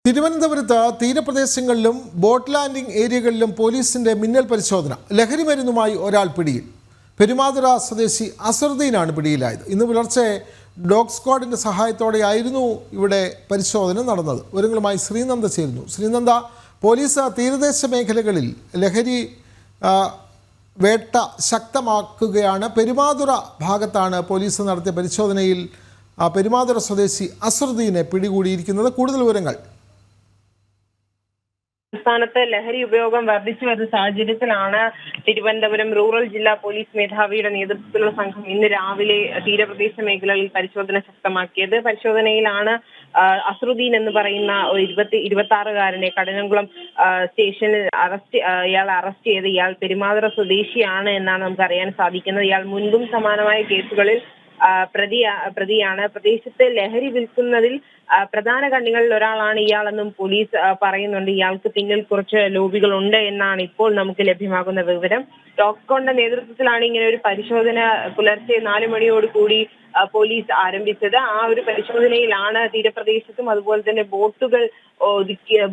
തിരുവനന്തപുരത്ത് തീരപ്രദേശങ്ങളിലും boat landing ഏരിയകളിലും പോലീസിന്റെ മിന്നൽ പരിശോധന. ലഹരി മരുന്നുമായി ഒരാൾ പിടിയിൽ. പെരുമാതുറ സ്വദേശി അസറുദ്ദീനാണ് പിടിയിലായത്. ഇന്ന് പുലർച്ചെ ഡോഗ് സ്ക്വാഡിന്റെ സഹായത്തോടെയായിരുന്നു ഇവിടെ പരിശോധന നടന്നത്. വിവരങ്ങളുമായി ശ്രീനന്ദ ചേരുന്നു. ശ്രീനന്ദ, പോലീസ് തീരദേശ മേഖലകളിൽ ലഹരി വേട്ട ശക്തമാക്കുകയാണ്. പെരുമാതുറ ഭാഗത്താണ് പോലീസ് നടത്തിയ പരിശോധനയിൽ പെരുമാതുറ സ്വദേശി അസറുദ്ദീനെ പിടികൂടിയിരിക്കുന്നത്. കൂടുതൽ വിവരങ്ങൾ. സംസ്ഥാനത്ത് ലഹരി ഉപയോഗം വർദ്ധിച്ചു വരുന്ന സാഹചര്യത്തിലാണ് തിരുവനന്തപുരം റൂറൽ ജില്ലാ പോലീസ് മേധാവിയുടെ നേതൃത്വത്തിലുള്ള സംഘം ഇന്ന് രാവിലെ തീരപ്രദേശ മേഖലകളിൽ പരിശോധന ശക്തമാക്കിയത്. പരിശോധനയിലാണ് അസറുദ്ദീൻ എന്ന് പറയുന്ന 26-കാരനെ കടനംകുളം സ്റ്റേഷനിൽ ഇയാൾ അറസ്റ്റ് ചെയ്ത്. ഇയാൾ പെരുമാതുറ സ്വദേശിയാണ് എന്നാണ് നമുക്ക് അറിയാൻ സാധിക്കുന്നത്. ഇയാൾ മുൻപും സമാനമായ കേസുകളിൽ പ്രതിയാണ്. പ്രദേശത്ത് ലഹരി വിൽക്കുന്നതിൽ പ്രധാന കണ്ണികളിൽ ഒരാളാണ് ഇയാളെന്നും പോലീസ് പറയുന്നുണ്ട്. ഇയാൾക്ക് പിന്നിൽ കുറച്ച് ലോബികളുണ്ട് എന്നാണ് ഇപ്പോൾ നമുക്ക് ലഭ്യമാകുന്ന വിവരം. ടോക്സ്കോണിന്റെ നേതൃത്വത്തിലാണ് ഇങ്ങനെ ഒരു പരിശോധന പുലർച്ചെ 4 മണിയോടുകൂടി പോലീസ് ആരംഭിച്ചത്. ആ ഒരു പരിശോധനയിലാണ് തീരപ്രദേശത്തും അതുപോലെ തന്നെ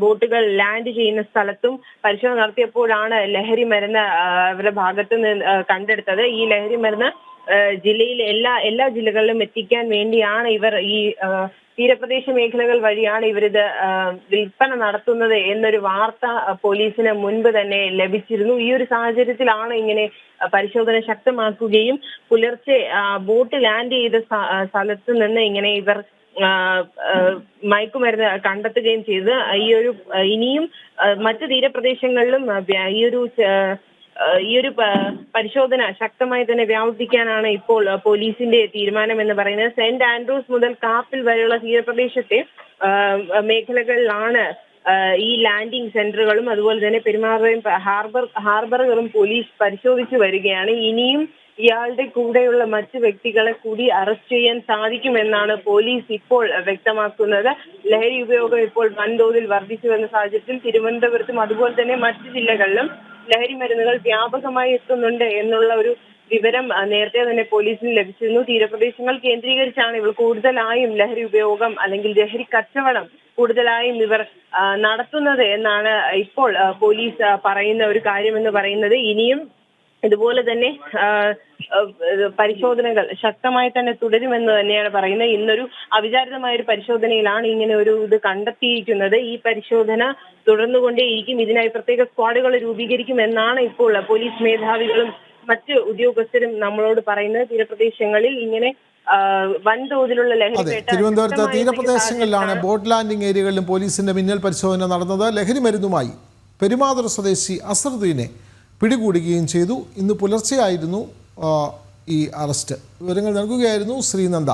ബോട്ടുകൾ ലാൻഡ് ചെയ്യുന്ന സ്ഥലത്തും പരിശോധന നടത്തിയപ്പോഴാണ് ലഹരി മരുന്ന് അവരുടെ ഭാഗത്ത് നിന്ന് കണ്ടെടുത്തത്. ഈ ലഹരി മരുന്ന് ജില്ലയിലെ എല്ലാ ജില്ലകളിലും എത്തിക്കാൻ വേണ്ടിയാണ് ഇവർ ഈ തീരപ്രദേശ മേഖലകൾ വഴിയാണ് ഇവരിത് വിൽപ്പന നടത്തുന്നത് എന്നൊരു വാർത്ത പോലീസിന് മുൻപ് തന്നെ ലഭിച്ചിരുന്നു. ഈ ഒരു സാഹചര്യത്തിലാണ് ഇങ്ങനെ പരിശോധന ശക്തമാക്കുകയും പുലർച്ചെ ബോട്ട് ലാൻഡ് ചെയ്ത സ്ഥലത്ത് നിന്ന് ഇങ്ങനെ ഇവർ മയക്കുമരുന്ന് കണ്ടെത്തുകയും ചെയ്ത് ഇനിയും മറ്റു തീരപ്രദേശങ്ങളിലും ഈ ഒരു പരിശോധന ശക്തമായി തന്നെ വ്യാപിപ്പിക്കാനാണ് ഇപ്പോൾ പോലീസിന്റെ തീരുമാനം എന്ന് പറയുന്നത്. സെന്റ് ആൻഡ്രൂസ് മുതൽ കാപ്പിൽ വരെയുള്ള തീരപ്രദേശത്തെ മേഖലകളിലാണ് ഈ ലാൻഡിംഗ് സെന്ററുകളും അതുപോലെ തന്നെ പെരുമാറുകയും ഹാർബറുകളും പോലീസ് പരിശോധിച്ചു വരികയാണ്. ഇനിയും ഇയാളുടെ കൂടെയുള്ള മറ്റു വ്യക്തികളെ കൂടി അറസ്റ്റ് ചെയ്യാൻ സാധിക്കുമെന്നാണ് പോലീസ് ഇപ്പോൾ വ്യക്തമാക്കുന്നത്. ലഹരി ഉപയോഗം ഇപ്പോൾ വൻതോതിൽ വർദ്ധിച്ചു വരുന്ന സാഹചര്യത്തിൽ തിരുവനന്തപുരത്തും അതുപോലെ തന്നെ മറ്റു ജില്ലകളിലും ലഹരി മരുന്നുകൾ വ്യാപകമായി എത്തുന്നുണ്ട് എന്നുള്ള ഒരു വിവരം നേരത്തെ തന്നെ പോലീസിന് ലഭിച്ചിരുന്നു. തീരപ്രദേശങ്ങൾ കേന്ദ്രീകരിച്ചാണ് ഇവർ കൂടുതലായും ലഹരി ഉപയോഗം അല്ലെങ്കിൽ ലഹരി കച്ചവടം കൂടുതലായും ഇവർ നടത്തുന്നത് എന്നാണ് ഇപ്പോൾ പോലീസ് പറയുന്ന ഒരു കാര്യമെന്ന് പറയുന്നത്. ഇനിയും ഇതുപോലെ തന്നെ പരിശോധനകൾ ശക്തമായി തന്നെ തുടരുമെന്ന് തന്നെയാണ് പറയുന്നത്. ഇന്നൊരു അവിചാരിതമായ ഒരു പരിശോധനയിലാണ് ഇങ്ങനെ ഒരു ഇത് കണ്ടെത്തിയിരിക്കുന്നത്. ഈ പരിശോധന തുടർന്നുകൊണ്ടേയിരിക്കും. ഇതിനായി പ്രത്യേക സ്ക്വാഡുകൾ രൂപീകരിക്കുമെന്നാണ് ഇപ്പോൾ പോലീസ് മേധാവികളും മറ്റ് ഉദ്യോഗസ്ഥരും നമ്മളോട് പറയുന്നത്. തീരപ്രദേശങ്ങളിൽ ഇങ്ങനെ വൻതോതിലുള്ള ലഹരി തിരുവനന്തപുരത്ത് തീരപ്രദേശങ്ങളിലാണ് ബോട്ട് ലാൻഡിംഗ് ഏരിയകളിലും പോലീസിന്റെ മിന്നൽ പരിശോധന നടന്നത്. ലഹരി മരുന്നുമായി പെരുമാതുറ സ്വദേശി അസറുദ്ദീനെ പിടികൂടുകയും ചെയ്തു. ഇന്ന് പുലർച്ചെയായിരുന്നു ഈ അറസ്റ്റ്. വിവരങ്ങൾ നൽകുകയായിരുന്നു ശ്രീനന്ദ.